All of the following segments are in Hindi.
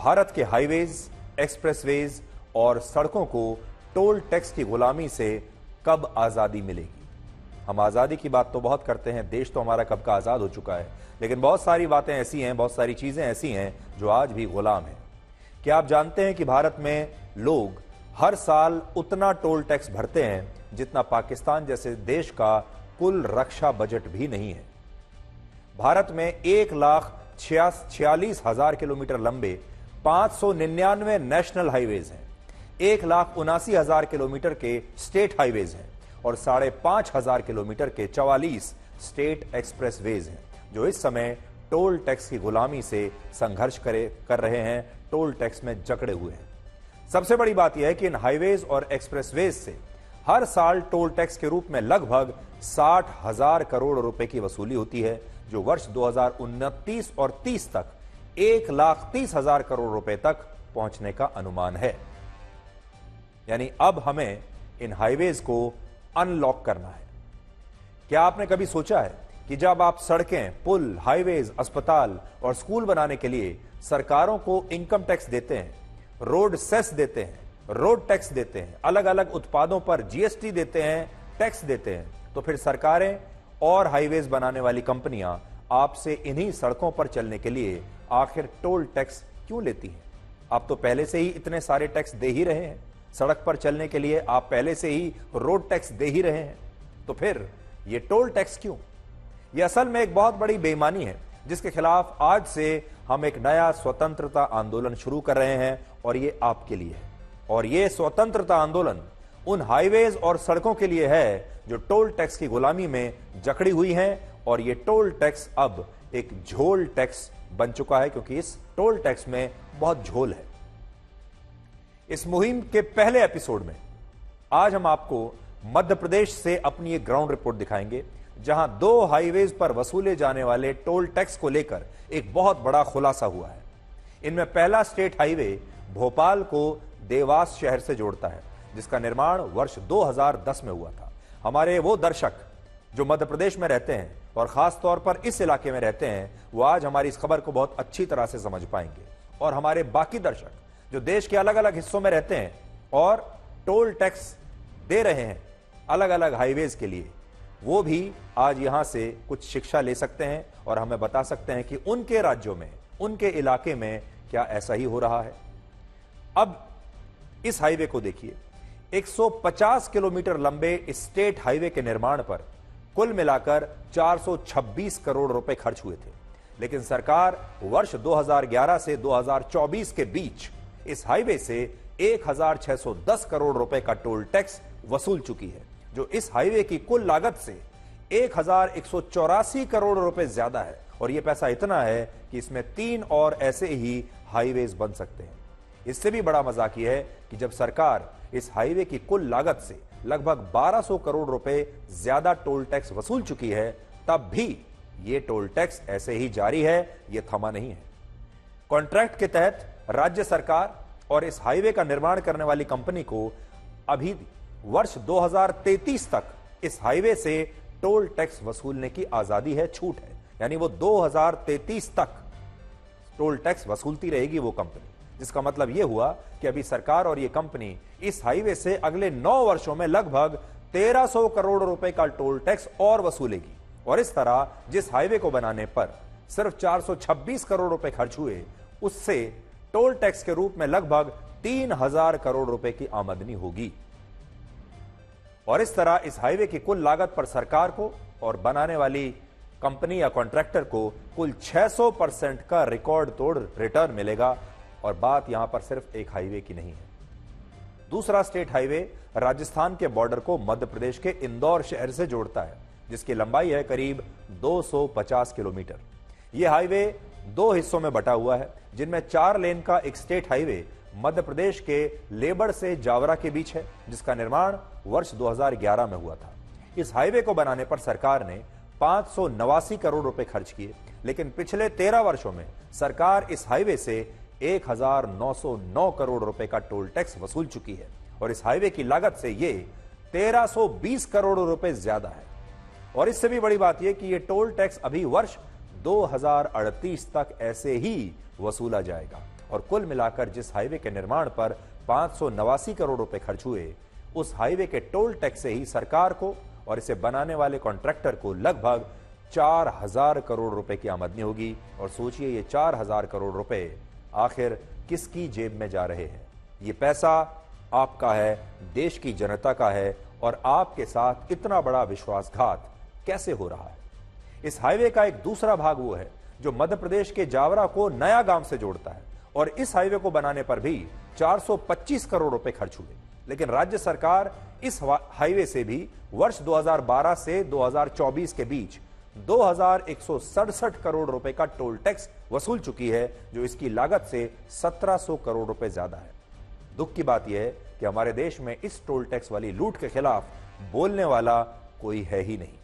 भारत के हाईवेज, एक्सप्रेसवेज और सड़कों को टोल टैक्स की गुलामी से कब आजादी मिलेगी। हम आजादी की बात तो बहुत करते हैं, देश तो हमारा कब का आजाद हो चुका है, लेकिन बहुत सारी बातें ऐसी हैं, बहुत सारी चीजें ऐसी हैं जो आज भी गुलाम हैं। क्या आप जानते हैं कि भारत में लोग हर साल उतना टोल टैक्स भरते हैं जितना पाकिस्तान जैसे देश का कुल रक्षा बजट भी नहीं है। भारत में 1,46,000 किलोमीटर लंबे 599 नेशनल हाईवेज हैं, 1,79,000 किलोमीटर के स्टेट हाईवेज हैं और 5,500 किलोमीटर के 44 स्टेट एक्सप्रेसवेज हैं जो इस समय टोल टैक्स की गुलामी से संघर्ष कर रहे हैं, टोल टैक्स में जकड़े हुए हैं। सबसे बड़ी बात यह है कि इन हाईवेज और एक्सप्रेसवेज से हर साल टोल टैक्स के रूप में लगभग 60,000 करोड़ रुपए की वसूली होती है, जो वर्ष 2029 और 30 तक 1,30,000 करोड़ रुपए तक पहुंचने का अनुमान है। यानी अब हमें इन हाईवेज को अनलॉक करना है। क्या आपने कभी सोचा है कि जब आप सड़कें, पुल, हाईवेज, अस्पताल और स्कूल बनाने के लिए सरकारों को इनकम टैक्स देते हैं, रोड सेस देते हैं, रोड टैक्स देते हैं, अलग अलग उत्पादों पर जीएसटी देते हैं, टैक्स देते हैं, तो फिर सरकारें और हाईवेज बनाने वाली कंपनियां आपसे इन्हीं सड़कों पर चलने के लिए आखिर टोल टैक्स क्यों लेती हैं? आप तो पहले से ही इतने सारे टैक्स दे ही रहे हैं, सड़क पर चलने के लिए आप पहले से ही रोड टैक्स दे ही रहे हैं, तो फिर ये टोल टैक्स क्यों? ये असल में एक बहुत बड़ी बेईमानी है जिसके खिलाफ आज से हम एक नया स्वतंत्रता आंदोलन शुरू कर रहे हैं और ये आपके लिए है। और ये स्वतंत्रता आंदोलन उन हाईवेज और सड़कों के लिए है जो टोल टैक्स की गुलामी में जकड़ी हुई हैं और ये टोल टैक्स अब एक झोल टैक्स बन चुका है, क्योंकि इस टोल टैक्स में बहुत झोल है। इस मुहिम के पहले एपिसोड में आज हम आपको मध्य प्रदेश से अपनी एक ग्राउंड रिपोर्ट दिखाएंगे, जहां 2 हाईवेज पर वसूले जाने वाले टोल टैक्स को लेकर एक बहुत बड़ा खुलासा हुआ है। इनमें पहला स्टेट हाईवे भोपाल को देवास शहर से जोड़ता है, जिसका निर्माण वर्ष 2010 में हुआ था। हमारे वो दर्शक जो मध्य प्रदेश में रहते हैं और खास तौर पर इस इलाके में रहते हैं, वो आज हमारी इस खबर को बहुत अच्छी तरह से समझ पाएंगे। और हमारे बाकी दर्शक जो देश के अलग अलग हिस्सों में रहते हैं और टोल टैक्स दे रहे हैं अलग अलग हाईवेज के लिए, वो भी आज यहां से कुछ शिक्षा ले सकते हैं और हमें बता सकते हैं कि उनके राज्यों में, उनके इलाके में क्या ऐसा ही हो रहा है। अब इस हाईवे को देखिए, 150 किलोमीटर लंबे स्टेट हाईवे के निर्माण पर कुल मिलाकर 426 करोड़ रुपए खर्च हुए थे, लेकिन सरकार वर्ष 2011 से 2024 के बीच इस हाईवे से 1,610 करोड़ रुपए का टोल टैक्स वसूल चुकी है, जो इस हाईवे की कुल लागत से 1,184 करोड़ रुपए ज्यादा है। और यह पैसा इतना है कि इसमें 3 और ऐसे ही हाईवेज बन सकते हैं। इससे भी बड़ा मजाक यह है कि जब सरकार इस हाईवे की कुल लागत से लगभग 1200 करोड़ रुपए ज्यादा टोल टैक्स वसूल चुकी है, तब भी यह टोल टैक्स ऐसे ही जारी है, यह थमा नहीं है। कॉन्ट्रैक्ट के तहत राज्य सरकार और इस हाईवे का निर्माण करने वाली कंपनी को अभी वर्ष 2033 तक इस हाईवे से टोल टैक्स वसूलने की आजादी है, छूट है। यानी वो 2033 तक टोल टैक्स वसूलती रहेगी वो कंपनी, जिसका मतलब यह हुआ कि अभी सरकार और ये कंपनी इस हाईवे से अगले 9 वर्षों में लगभग 1300 करोड़ रुपए का टोल टैक्स और वसूलेगी। और इस तरह जिस हाईवे को बनाने पर सिर्फ 426 करोड़ रुपए खर्च हुए, उससे टोल टैक्स के रूप में लगभग 3000 करोड़ रुपए की आमदनी होगी। और इस तरह इस हाईवे की कुल लागत पर सरकार को और बनाने वाली कंपनी या कॉन्ट्रैक्टर को कुल 600% का रिकॉर्ड तोड़ रिटर्न मिलेगा। और बात यहां पर सिर्फ एक हाईवे की नहीं है। दूसरा स्टेट हाईवे राजस्थान के बॉर्डर को मध्य प्रदेश के इंदौर शहर से जोड़ता है, जिसकी लंबाई है करीब 250 किलोमीटर। यह हाईवे 2 हिस्सों में बटा हुआ है, जिनमें 4 लेन का एक स्टेट हाईवे मध्य प्रदेश के लेबड़ से जावरा के बीच है, जिसका निर्माण वर्ष 2011 में हुआ था। इस हाईवे को बनाने पर सरकार ने 589 करोड़ रुपए खर्च किए, लेकिन पिछले 13 वर्षों में सरकार इस हाईवे से 1,909 करोड़ रुपए का टोल टैक्स वसूल चुकी है। और इस हाईवे की लागत से ये 1320 करोड़ रुपए ज्यादा है। और इससे भी बड़ी बात यह कि यह टोल टैक्स अभी वर्ष 2038 तक ऐसे ही वसूला जाएगा। और कुल मिलाकर जिस हाईवे के निर्माण पर 589 करोड़ रुपए खर्च हुए, उस हाईवे के टोल टैक्स से ही सरकार को और इसे बनाने वाले कॉन्ट्रैक्टर को लगभग 4000 करोड़ रुपए की आमदनी होगी। और सोचिए, ये 4000 करोड़ रुपए आखिर किसकी जेब में जा रहे हैं? ये पैसा आपका है, देश की जनता का है, और आपके साथ इतना बड़ा विश्वासघात कैसे हो रहा है? इस हाईवे का एक दूसरा भाग वो है जो मध्य प्रदेश के जावरा को नया गांव से जोड़ता है, और इस हाईवे को बनाने पर भी 425 करोड़ रुपए खर्च हुए। लेकिन राज्य सरकार इस हाईवे से भी वर्ष 2012 से 2024 के बीच 2167 करोड़ रुपए का टोल टैक्स वसूल चुकी है, जो इसकी लागत से 1700 करोड़ रुपए ज्यादा है। दुख की बात यह है कि हमारे देश में इस टोल टैक्स वाली लूट के खिलाफ बोलने वाला कोई है ही नहीं।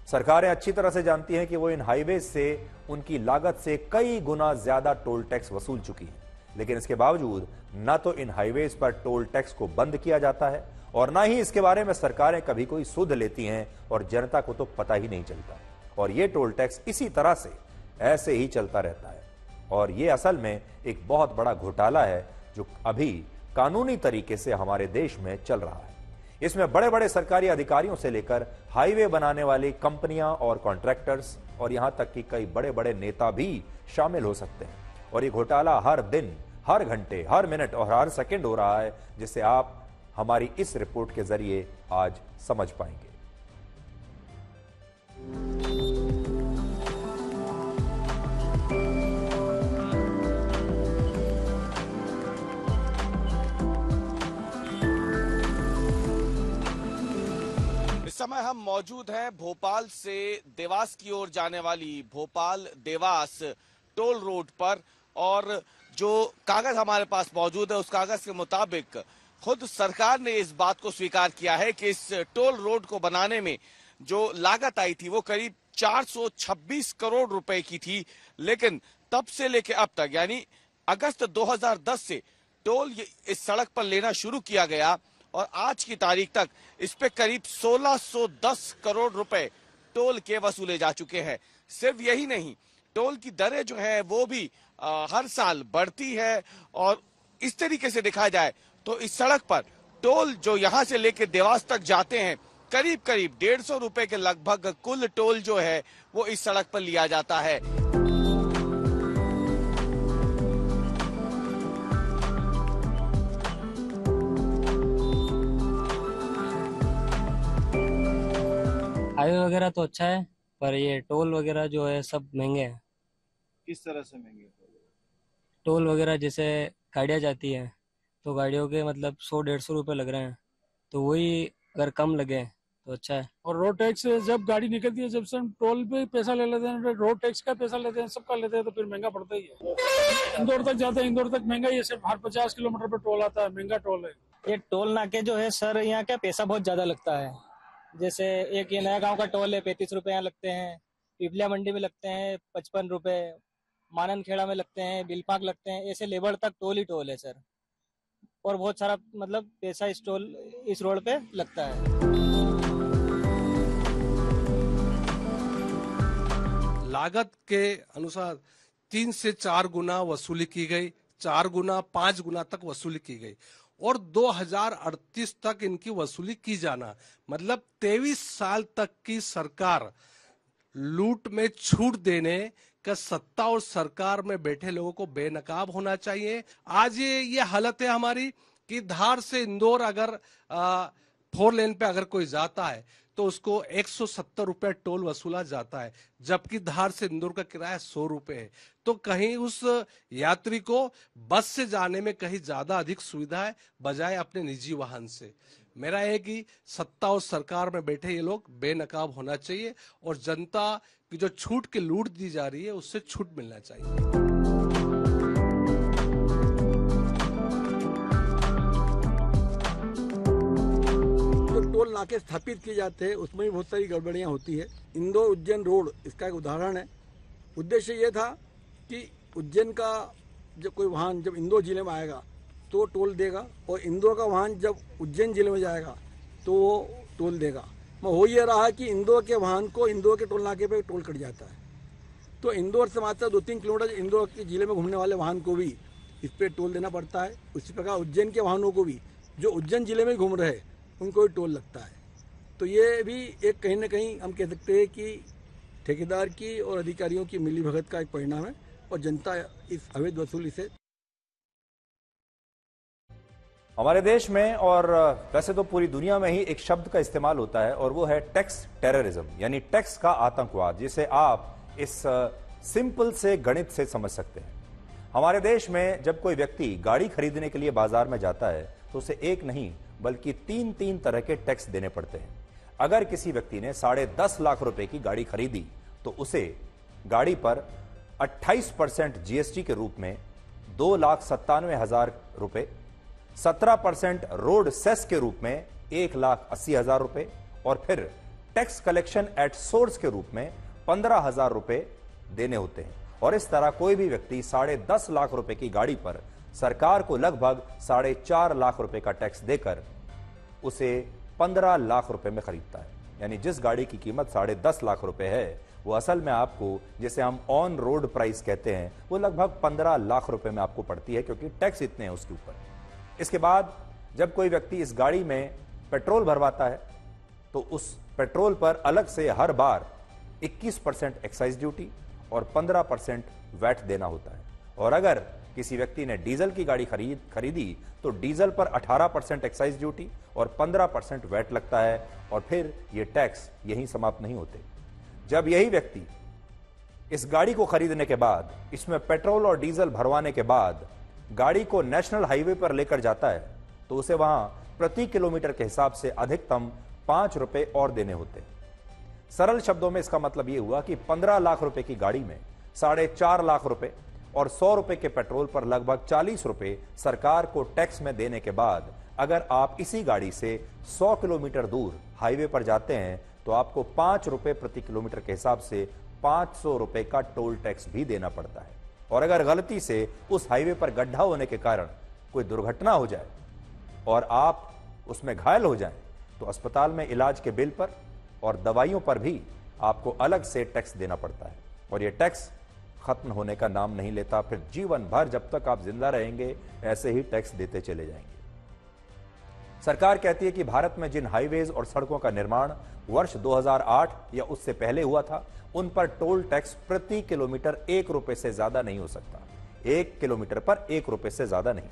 सरकारें अच्छी तरह से जानती हैं कि वो इन हाईवे से उनकी लागत से कई गुना ज्यादा टोल टैक्स वसूल चुकी है, लेकिन इसके बावजूद न तो इन हाईवेज पर टोल टैक्स को बंद किया जाता है और ना ही इसके बारे में सरकारें कभी कोई सुध लेती हैं, और जनता को तो पता ही नहीं चलता। और ये टोल टैक्स इसी तरह से ऐसे ही चलता रहता है, और ये असल में एक बहुत बड़ा घोटाला है जो अभी कानूनी तरीके से हमारे देश में चल रहा है। इसमें बड़े बड़े सरकारी अधिकारियों से लेकर हाईवे बनाने वाली कंपनियां और कॉन्ट्रैक्टर्स और यहां तक कि कई बड़े बड़े नेता भी शामिल हो सकते हैं। और ये घोटाला हर दिन, हर घंटे, हर मिनट और हर सेकंड हो रहा है, जिसे आप हमारी इस रिपोर्ट के जरिए आज समझ पाएंगे। इस समय हम मौजूद हैं भोपाल से देवास की ओर जाने वाली भोपाल देवास टोल रोड पर, और जो कागज हमारे पास मौजूद है उस कागज के मुताबिक खुद सरकार ने इस बात को स्वीकार किया है कि इस टोल रोड को बनाने में जो लागत आई थी वो करीब 426 करोड़ रुपए की थी। लेकिन तब से लेकर अब तक, यानी अगस्त 2010 से टोल इस सड़क पर लेना शुरू किया गया, और आज की तारीख तक इस पे करीब 1610 करोड़ रुपए टोल के वसूले जा चुके हैं। सिर्फ यही नहीं, टोल की दरें जो है वो भी हर साल बढ़ती है, और इस तरीके से देखा जाए तो इस सड़क पर टोल जो यहां से लेकर देवास तक जाते हैं, करीब करीब 150 रुपए के लगभग कुल टोल जो है वो इस सड़क पर लिया जाता है। हाईवे वगैरह तो अच्छा है, पर ये टोल वगैरह जो है सब महंगे हैं। किस तरह से महंगे? टोल वगैरह जैसे गाड़ियाँ जाती हैं तो गाड़ियों के मतलब 100-150 रुपए लग रहे हैं, तो वही अगर कम लगे तो अच्छा है। और रोड टैक्स जब गाड़ी निकलती है, जब से हम टोल पे पैसा ले लेते हैं, रोड टैक्स का पैसा लेते हैं, सबका लेते हैं, तो फिर महंगा पड़ता ही है। इंदौर तक जाते हैं, इंदौर तक महंगा ही है, सिर्फ हर 50 किलोमीटर पे टोल आता है, महंगा टोल है। ये टोल नाके जो है सर, यहाँ का पैसा बहुत ज्यादा लगता है। जैसे एक ये नया गांव का टोल है 35 रुपए यहाँ लगते हैं, पिपलिया मंडी में लगते हैं 55 रुपए, मानन खेड़ा में लगते हैं, बिलपाक लगते हैं, ऐसे लेबर तक टोल ही टोल है सर। और बहुत सारा मतलब पैसा इस रोड पे लगता है। लागत के अनुसार 3 से 4 गुना वसूली की गई, 4 गुना 5 गुना तक वसूली की गई, और 2038 तक इनकी वसूली की जाना, मतलब 23 साल तक की सरकार लूट में छूट देने का सत्ता और सरकार में बैठे लोगों को बेनकाब होना चाहिए। आज ये हालत है हमारी कि धार से इंदौर अगर 4 लेन पे अगर कोई जाता है तो उसको 170 रुपए टोल वसूला जाता है, जबकि धार से इंदौर का किराया 100 रुपए है। तो कहीं उस यात्री को बस से जाने में कहीं ज्यादा अधिक सुविधा है बजाय अपने निजी वाहन से। मेरा है कि सत्ता और सरकार में बैठे ये लोग बेनकाब होना चाहिए, और जनता की जो छूट की लूट दी जा रही है उससे छूट मिलना चाहिए। टोल नाके स्थापित किए जाते हैं उसमें भी बहुत सारी गड़बड़ियां होती है। इंदौर उज्जैन रोड इसका एक उदाहरण है। उद्देश्य ये था कि उज्जैन का जब कोई वाहन जब इंदौर जिले में आएगा तो टोल देगा, और इंदौर का वाहन जब उज्जैन जिले में जाएगा तो वो टोल देगा। हो ये रहा है कि इंदौर के वाहन को इंदौर के टोल नाके पे टोल कट जाता है, तो इंदौर से मात्र 2-3 किलोमीटर इंदौर के जिले में घूमने वाले वाहन को भी इस पर टोल देना पड़ता है। उसी प्रकार उज्जैन के वाहनों को भी, जो उज्जैन जिले में घूम रहे हैं, उनको भी टोल लगता है। तो ये भी एक कहीं न कहीं हम कह सकते हैं कि ठेकेदार की और अधिकारियों की मिलीभगत का एक परिणाम है और जनता इस अवैध वसूली से। हमारे देश में और वैसे तो पूरी दुनिया में ही एक शब्द का इस्तेमाल होता है और वो है टैक्स टेररिज्म, यानी टैक्स का आतंकवाद, जिसे आप इस सिंपल से गणित से समझ सकते हैं। हमारे देश में जब कोई व्यक्ति गाड़ी खरीदने के लिए बाजार में जाता है तो उसे एक नहीं बल्कि 3 तरह के टैक्स देने पड़ते हैं। अगर किसी व्यक्ति ने 10.5 लाख रुपए की गाड़ी खरीदी तो उसे गाड़ी पर 28% जीएसटी के रूप में 2,97,000 रुपए, 17% रोड सेस के रूप में 1,80,000 रुपए और फिर टैक्स कलेक्शन एट सोर्स के रूप में 15,000 रुपए देने होते हैं। और इस तरह कोई भी व्यक्ति 10.5 लाख रुपए की गाड़ी पर सरकार को लगभग 4.5 लाख रुपए का टैक्स देकर उसे 15 लाख रुपए में खरीदता है। यानी जिस गाड़ी की कीमत 10.5 लाख रुपए है वो असल में आपको, जिसे हम ऑन रोड प्राइस कहते हैं, वो लगभग 15 लाख रुपए में आपको पड़ती है, क्योंकि टैक्स इतने हैं उसके ऊपर। इसके बाद जब कोई व्यक्ति इस गाड़ी में पेट्रोल भरवाता है तो उस पेट्रोल पर अलग से हर बार 21% एक्साइज ड्यूटी और 15% वैट देना होता है। और अगर किसी व्यक्ति ने डीजल की गाड़ी खरीदी तो डीजल पर 18% एक्साइज ड्यूटी और 15% वैट लगता है। और फिर ये टैक्स यहीं समाप्त नहीं होते। जब यही व्यक्ति इस गाड़ी को खरीदने के बाद, इसमें पेट्रोल और डीजल भरवाने के बाद गाड़ी को नेशनल हाईवे पर लेकर जाता है तो उसे वहां प्रति किलोमीटर के हिसाब से अधिकतम 5 रुपए और देने होते हैं। सरल शब्दों में इसका मतलब यह हुआ कि 15 लाख रुपए की गाड़ी में 4.5 लाख रुपए और 100 रुपए के पेट्रोल पर लगभग 40 रुपए सरकार को टैक्स में देने के बाद अगर आप इसी गाड़ी से 100 किलोमीटर दूर हाईवे पर जाते हैं तो आपको 5 रुपए प्रति किलोमीटर के हिसाब से 500 रुपए का टोल टैक्स भी देना पड़ता है। और अगर गलती से उस हाईवे पर गड्ढा होने के कारण कोई दुर्घटना हो जाए और आप उसमें घायल हो जाएं तो अस्पताल में इलाज के बिल पर और दवाइयों पर भी आपको अलग से टैक्स देना पड़ता है। और यह टैक्स खत्म होने का नाम नहीं लेता। फिर जीवन भर जब तक आप जिंदा रहेंगे ऐसे ही टैक्स देते चले जाएंगे। सरकार कहती है कि भारत में जिन हाईवेज और सड़कों का निर्माण वर्ष 2008 या उससे पहले हुआ था उन पर टोल टैक्स प्रति किलोमीटर 1 रुपए से ज्यादा नहीं हो सकता। 1 किलोमीटर पर 1 रुपए से ज्यादा नहीं।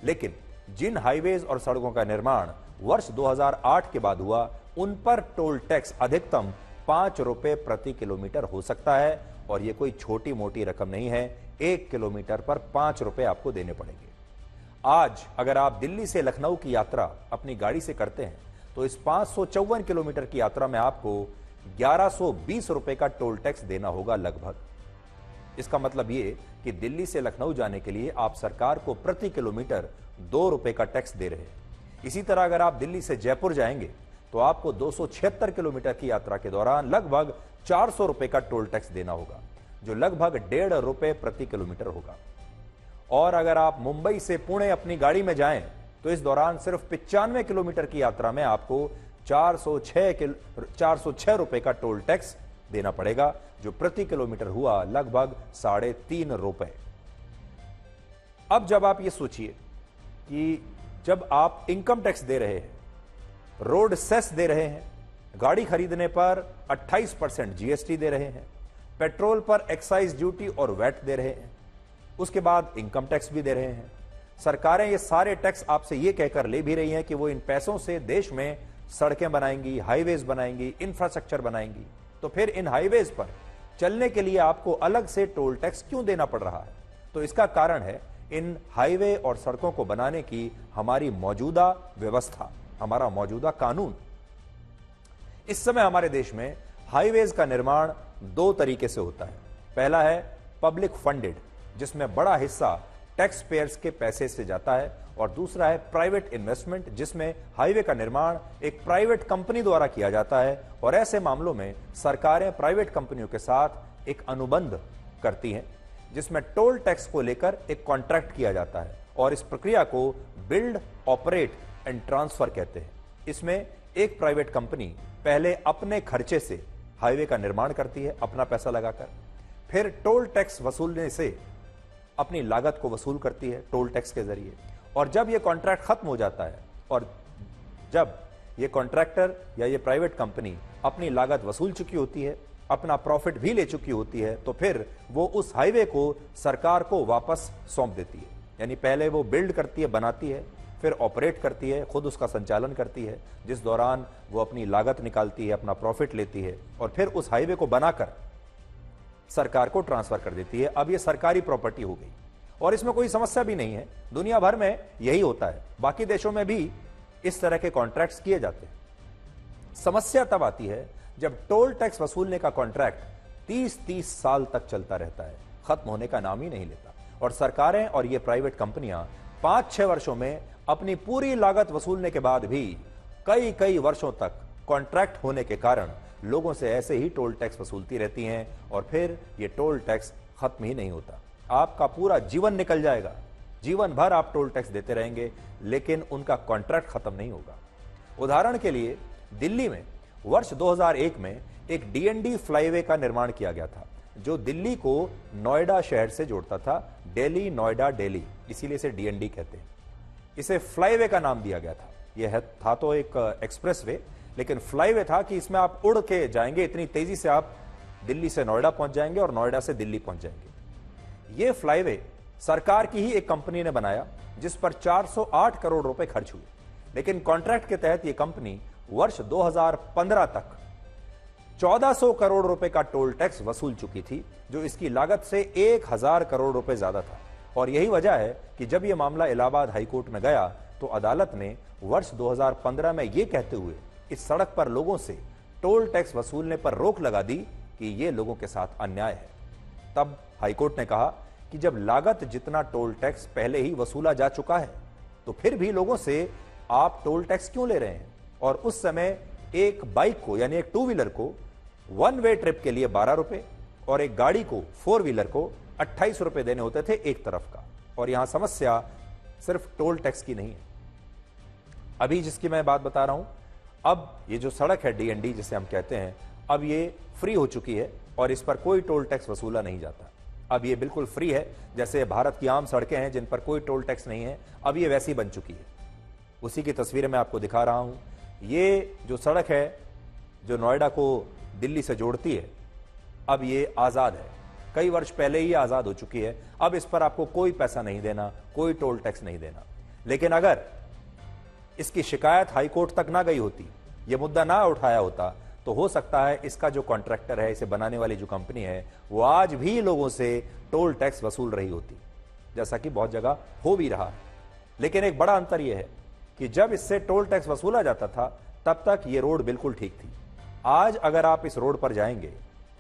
लेकिन जिन हाईवेज और सड़कों का निर्माण वर्ष 2008 के बाद हुआ उन पर टोल टैक्स अधिकतम 5 रुपए प्रति किलोमीटर हो सकता है। और यह कोई छोटी मोटी रकम नहीं है। 1 किलोमीटर पर 5 रुपए आपको देने पड़ेंगे। आज अगर आप दिल्ली से लखनऊ की यात्रा अपनी गाड़ी से करते हैं तो इस 554 किलोमीटर की यात्रा में आपको 1120 रुपए का टोल टैक्स देना होगा लगभग। इसका मतलब यह कि दिल्ली से लखनऊ जाने के लिए आप सरकार को प्रति किलोमीटर 2 रुपए का टैक्स दे रहे हैं। इसी तरह अगर आप दिल्ली से जयपुर जाएंगे तो आपको 276 किलोमीटर की यात्रा के दौरान लगभग 400 रुपए का टोल टैक्स देना होगा, जो लगभग 1.5 रुपए प्रति किलोमीटर होगा। और अगर आप मुंबई से पुणे अपनी गाड़ी में जाएं तो इस दौरान सिर्फ 95 किलोमीटर की यात्रा में आपको 406 रुपए का टोल टैक्स देना पड़ेगा, जो प्रति किलोमीटर हुआ लगभग 3.5 रुपए। अब जब आप ये सोचिए कि जब आप इनकम टैक्स दे रहे हैं, रोड सेस दे रहे हैं, गाड़ी खरीदने पर 28% जीएसटी दे रहे हैं, पेट्रोल पर एक्साइज ड्यूटी और वैट दे रहे हैं, उसके बाद इनकम टैक्स भी दे रहे हैं। सरकारें ये सारे टैक्स आपसे ये कहकर ले भी रही हैं कि वो इन पैसों से देश में सड़कें बनाएंगी, हाईवेज बनाएंगी, इंफ्रास्ट्रक्चर बनाएंगी। तो फिर इन हाईवेज पर चलने के लिए आपको अलग से टोल टैक्स क्यों देना पड़ रहा है? तो इसका कारण है इन हाईवे और सड़कों को बनाने की हमारी मौजूदा व्यवस्था, हमारा मौजूदा कानून। इस समय हमारे देश में हाईवेज का निर्माण 2 तरीके से होता है। पहला है पब्लिक फंडेड, जिसमें बड़ा हिस्सा टैक्स पेयर्स के पैसे से जाता है, और दूसरा है प्राइवेट इन्वेस्टमेंट, जिसमें हाईवे का निर्माण एक प्राइवेट कंपनी द्वारा किया जाता है। और ऐसे मामलों में सरकारें प्राइवेट कंपनियों के साथ एक अनुबंध करती हैं जिसमें टोल टैक्स को लेकर एक कॉन्ट्रैक्ट किया जाता है, और इस प्रक्रिया को बिल्ड, ऑपरेट एंड ट्रांसफर कहते हैं। इसमें एक प्राइवेट कंपनी पहले अपने खर्चे से हाईवे का निर्माण करती है, अपना पैसा लगाकर, फिर टोल टैक्स वसूलने से अपनी लागत को वसूल करती है टोल टैक्स के जरिए। और जब यह कॉन्ट्रैक्ट खत्म हो जाता है और जब ये कॉन्ट्रैक्टर या ये प्राइवेट कंपनी अपनी लागत वसूल चुकी होती है, अपना प्रॉफिट भी ले चुकी होती है, तो फिर वो उस हाईवे को सरकार को वापस सौंप देती है। यानी पहले वो बिल्ड करती है, बनाती है, फिर ऑपरेट करती है, खुद उसका संचालन करती है, जिस दौरान वो अपनी लागत निकालती है, अपना प्रॉफिट लेती है और फिर उस हाईवे को बनाकर सरकार को ट्रांसफर कर देती है। अब ये सरकारी प्रॉपर्टी हो गई और इसमें कोई समस्या भी नहीं है। दुनिया भर में यही होता है, बाकी देशों में भी इस तरह के कॉन्ट्रैक्ट्स किए जाते हैं। समस्या तब आती है जब टोल टैक्स वसूलने का कॉन्ट्रैक्ट 30-30 साल तक चलता रहता है, खत्म होने का नाम ही नहीं लेता और सरकारें और ये प्राइवेट कंपनियां 5-6 वर्षों में अपनी पूरी लागत वसूलने के बाद भी कई वर्षों तक कॉन्ट्रैक्ट होने के कारण लोगों से ऐसे ही टोल टैक्स वसूलती रहती हैं और फिर ये टोल टैक्स खत्म ही नहीं होता। आपका पूरा जीवन निकल जाएगा, जीवन भर आप टोल टैक्स देते रहेंगे, लेकिन उनका कॉन्ट्रैक्ट खत्म नहीं होगा। उदाहरण के लिए दिल्ली में वर्ष 2001 में एक डीएनडी फ्लाईवे का निर्माण किया गया था, जो दिल्ली को नोएडा शहर से जोड़ता था। दिल्ली नोएडा दिल्ली, इसीलिए इसे डीएनडी कहते हैं। इसे फ्लाईवे का नाम दिया गया था। यह था तो एक एक्सप्रेसवे, लेकिन फ्लाईवे था कि इसमें आप उड़ के जाएंगे, इतनी तेजी से आप दिल्ली से नोएडा पहुंच जाएंगे और नोएडा से दिल्ली पहुंच जाएंगे। यह फ्लाईवे सरकार की ही एक कंपनी ने बनाया, जिस पर 408 करोड़ रुपए खर्च हुए, लेकिन कॉन्ट्रैक्ट के तहत यह कंपनी वर्ष 2015 तक 1400 करोड़ रुपए का टोल टैक्स वसूल चुकी थी, जो इसकी लागत से 1000 करोड़ रुपए ज्यादा था। और यही वजह है कि जब यह मामला इलाहाबाद हाईकोर्ट में गया तो अदालत ने वर्ष 2015 में यह कहते हुए इस सड़क पर लोगों से टोल टैक्स वसूलने पर रोक लगा दी कि यह लोगों के साथ अन्याय है। तब हाईकोर्ट ने कहा कि जब लागत जितना टोल टैक्स पहले ही वसूला जा चुका है, तो फिर भी लोगों से आप टोल टैक्स क्यों ले रहे हैं। और उस समय एक बाइक को, यानी एक 2 व्हीलर को 1 वे ट्रिप के लिए 12 रुपए और एक गाड़ी को 4 व्हीलर को 28 रुपए देने होते थे एक तरफ का। और यहां समस्या सिर्फ टोल टैक्स की नहीं है। अभी जिसकी मैं बात बता रहा हूं, अब ये जो सड़क है डीएनडी जिसे हम कहते हैं, अब ये फ्री हो चुकी है और इस पर कोई टोल टैक्स वसूला नहीं जाता। अब ये बिल्कुल फ्री है, जैसे भारत की आम सड़कें हैं जिन पर कोई टोल टैक्स नहीं है, अब ये वैसी बन चुकी है। उसी की तस्वीरें मैं आपको दिखा रहा हूं। ये जो सड़क है जो नोएडा को दिल्ली से जोड़ती है, अब ये आजाद है। कई वर्ष पहले ही आजाद हो चुकी है। अब इस पर आपको कोई पैसा नहीं देना, कोई टोल टैक्स नहीं देना। लेकिन अगर इसकी शिकायत हाईकोर्ट तक ना गई होती, ये मुद्दा ना उठाया होता, तो हो सकता है इसका जो कॉन्ट्रैक्टर है, इसे बनाने वाली जो कंपनी है, वो आज भी लोगों से टोल टैक्स वसूल रही होती, जैसा कि बहुत जगह हो भी रहा है। लेकिन एक बड़ा अंतर यह है कि जब इससे टोल टैक्स वसूला जाता था, तब तक ये रोड बिल्कुल ठीक थी। आज अगर आप इस रोड पर जाएंगे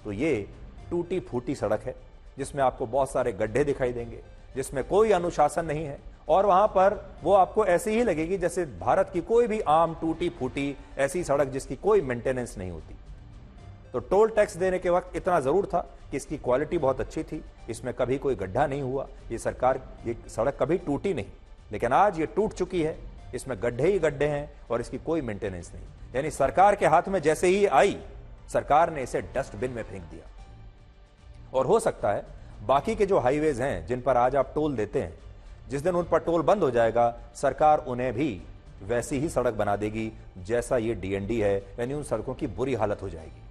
तो ये टूटी फूटी सड़क है, जिसमें आपको बहुत सारे गड्ढे दिखाई देंगे, जिसमें कोई अनुशासन नहीं है और वहां पर वो आपको ऐसी ही लगेगी जैसे भारत की कोई भी आम टूटी फूटी ऐसी सड़क जिसकी कोई मेंटेनेंस नहीं होती। तो टोल टैक्स देने के वक्त इतना जरूर था कि इसकी क्वालिटी बहुत अच्छी थी, इसमें कभी कोई गड्ढा नहीं हुआ, ये सड़क कभी टूटी नहीं। लेकिन आज ये टूट चुकी है, इसमें गड्ढे ही गड्ढे हैं और इसकी कोई मेंटेनेंस नहीं। यानी सरकार के हाथ में जैसे ही आई, सरकार ने इसे डस्टबिन में फेंक दिया। और हो सकता है बाकी के जो हाईवेज हैं जिन पर आज आप टोल देते हैं, जिस दिन उन पर टोल बंद हो जाएगा, सरकार उन्हें भी वैसी ही सड़क बना देगी जैसा ये डीएनडी है, यानी उन सड़कों की बुरी हालत हो जाएगी।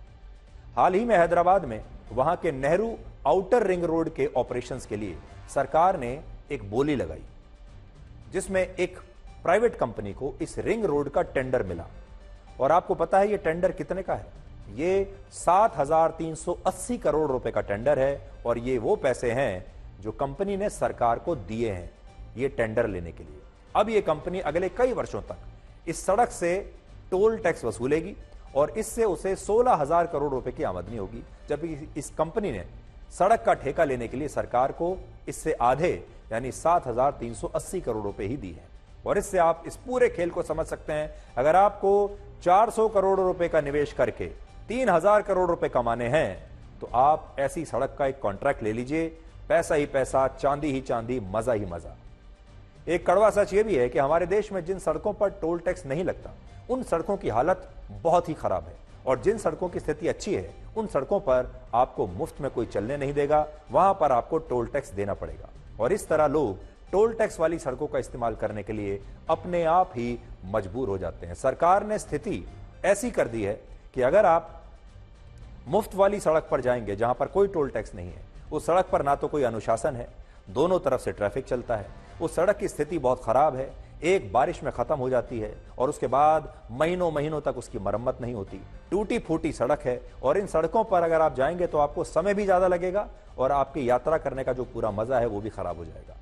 हाल ही में हैदराबाद में वहां के नेहरू आउटर रिंग रोड के ऑपरेशंस के लिए सरकार ने एक बोली लगाई, जिसमें एक प्राइवेट कंपनी को इस रिंग रोड का टेंडर मिला। और आपको पता है ये टेंडर कितने का है? ये 7,380 करोड़ रुपए का टेंडर है और ये वो पैसे हैं जो कंपनी ने सरकार को दिए हैं ये टेंडर लेने के लिए। अब ये कंपनी अगले कई वर्षों तक इस सड़क से टोल टैक्स वसूलेगी और इससे उसे 16,000 करोड़ रुपए की आमदनी होगी, जबकि इस कंपनी ने सड़क का ठेका लेने के लिए सरकार को इससे आधे यानी 7,380 करोड़ रुपए ही दी है। और इससे आप इस पूरे खेल को समझ सकते हैं। अगर आपको 400 करोड़ रुपए का निवेश करके 3,000 करोड़ रुपए कमाने हैं, तो आप ऐसी सड़क का एक कॉन्ट्रैक्ट ले लीजिए, पैसा ही पैसा, चांदी ही चांदी, मजा ही मजा। एक कड़वा सच यह भी है कि हमारे देश में जिन सड़कों पर टोल टैक्स नहीं लगता, उन सड़कों की हालत बहुत ही खराब है और जिन सड़कों की स्थिति अच्छी है उन सड़कों पर आपको मुफ्त में कोई चलने नहीं देगा, वहां पर आपको टोल टैक्स देना पड़ेगा। और इस तरह लोग टोल टैक्स वाली सड़कों का इस्तेमाल करने के लिए अपने आप ही मजबूर हो जाते हैं। सरकार ने स्थिति ऐसी कर दी है कि अगर आप मुफ्त वाली सड़क पर जाएंगे जहां पर कोई टोल टैक्स नहीं है, उस सड़क पर ना तो कोई अनुशासन है, दोनों तरफ से ट्रैफिक चलता है, उस सड़क की स्थिति बहुत खराब है, एक बारिश में खत्म हो जाती है और उसके बाद महीनों महीनों तक उसकी मरम्मत नहीं होती, टूटी फूटी सड़क है। और इन सड़कों पर अगर आप जाएंगे तो आपको समय भी ज्यादा लगेगा और आपकी यात्रा करने का जो पूरा मजा है वो भी खराब हो जाएगा।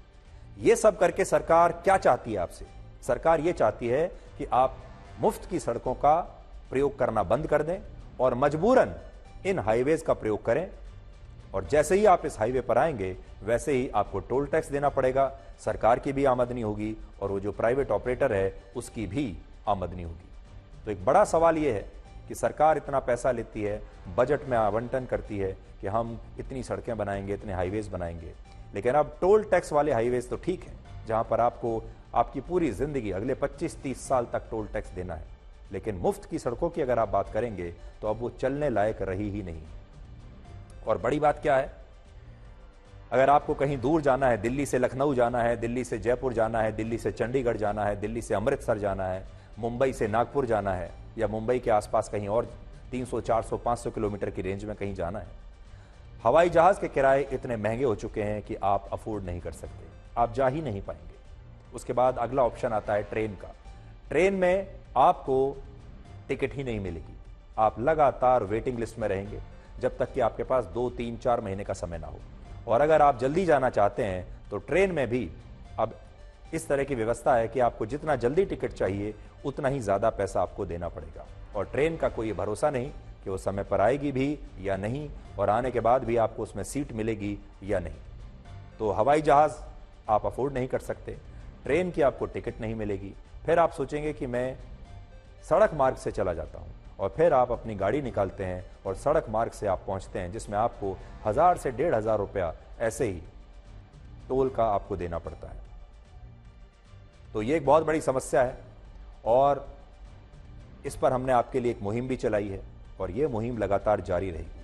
ये सब करके सरकार क्या चाहती है आपसे? सरकार ये चाहती है कि आप मुफ्त की सड़कों का प्रयोग करना बंद कर दें और मजबूरन इन हाईवेज का प्रयोग करें। और जैसे ही आप इस हाईवे पर आएंगे वैसे ही आपको टोल टैक्स देना पड़ेगा, सरकार की भी आमदनी होगी और वो जो प्राइवेट ऑपरेटर है उसकी भी आमदनी होगी। तो एक बड़ा सवाल यह है कि सरकार इतना पैसा लेती है, बजट में आवंटन करती है कि हम इतनी सड़कें बनाएंगे, इतने हाईवेज बनाएंगे, लेकिन अब टोल टैक्स वाले हाईवेज तो ठीक है जहां पर आपको आपकी पूरी जिंदगी अगले 25-30 साल तक टोल टैक्स देना है, लेकिन मुफ्त की सड़कों की अगर आप बात करेंगे तो अब वो चलने लायक रही ही नहीं। और बड़ी बात क्या है, अगर आपको कहीं दूर जाना है, दिल्ली से लखनऊ जाना है, दिल्ली से जयपुर जाना है, दिल्ली से चंडीगढ़ जाना है, दिल्ली से अमृतसर जाना है, मुंबई से नागपुर जाना है या मुंबई के आसपास कहीं और 300, 400, 500 किलोमीटर की रेंज में कहीं जाना है, हवाई जहाज के किराए इतने महंगे हो चुके हैं कि आप अफोर्ड नहीं कर सकते, आप जा ही नहीं पाएंगे। उसके बाद अगला ऑप्शन आता है ट्रेन का। ट्रेन में आपको टिकट ही नहीं मिलेगी, आप लगातार वेटिंग लिस्ट में रहेंगे जब तक कि आपके पास 2, 3, 4 महीने का समय ना हो। और अगर आप जल्दी जाना चाहते हैं तो ट्रेन में भी अब इस तरह की व्यवस्था है कि आपको जितना जल्दी टिकट चाहिए उतना ही ज्यादा पैसा आपको देना पड़ेगा। और ट्रेन का कोई भरोसा नहीं कि वो समय पर आएगी भी या नहीं, और आने के बाद भी आपको उसमें सीट मिलेगी या नहीं। तो हवाई जहाज आप अफोर्ड नहीं कर सकते, ट्रेन की आपको टिकट नहीं मिलेगी, फिर आप सोचेंगे कि मैं सड़क मार्ग से चला जाता हूं, और फिर आप अपनी गाड़ी निकालते हैं और सड़क मार्ग से आप पहुंचते हैं जिसमें आपको 1000 से 1500 रुपया ऐसे ही टोल का आपको देना पड़ता है। तो ये एक बहुत बड़ी समस्या है और इस पर हमने आपके लिए एक मुहिम भी चलाई है और ये मुहिम लगातार जारी रहेगी।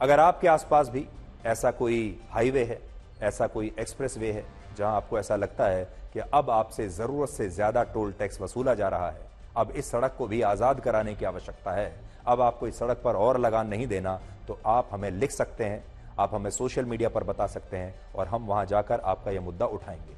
अगर आपके आसपास भी ऐसा कोई हाईवे है, ऐसा कोई एक्सप्रेस वे है जहां आपको ऐसा लगता है कि अब आपसे जरूरत से ज्यादा टोल टैक्स वसूला जा रहा है, अब इस सड़क को भी आजाद कराने की आवश्यकता है, अब आपको इस सड़क पर और लगान नहीं देना, तो आप हमें लिख सकते हैं, आप हमें सोशल मीडिया पर बता सकते हैं और हम वहां जाकर आपका यह मुद्दा उठाएंगे।